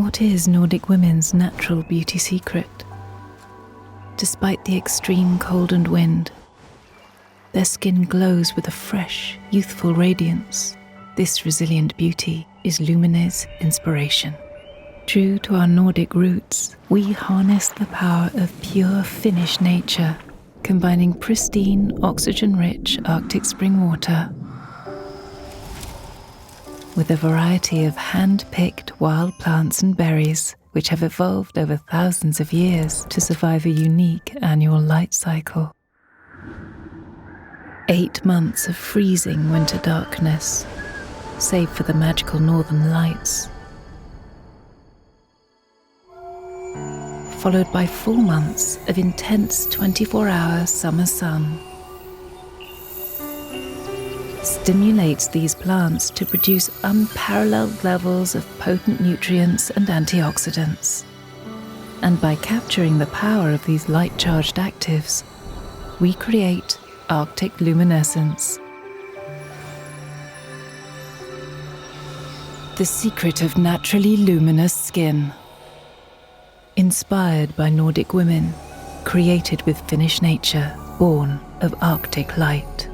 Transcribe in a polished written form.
What is Nordic women's natural beauty secret? Despite the extreme cold and wind, their skin glows with a fresh, youthful radiance. This resilient beauty is Lumene's inspiration. True to our Nordic roots, we harness the power of pure Finnish nature, combining pristine, oxygen-rich Arctic spring water with a variety of hand-picked wild plants and berries which have evolved over thousands of years to survive a unique annual light cycle. 8 months of freezing winter darkness, save for the magical northern lights, followed by 4 months of intense 24-hour summer sun. Stimulates these plants to produce unparalleled levels of potent nutrients and antioxidants. And by capturing the power of these light-charged actives, we create Arctic luminescence. The secret of naturally luminous skin. Inspired by Nordic women, created with Finnish nature, born of Arctic light.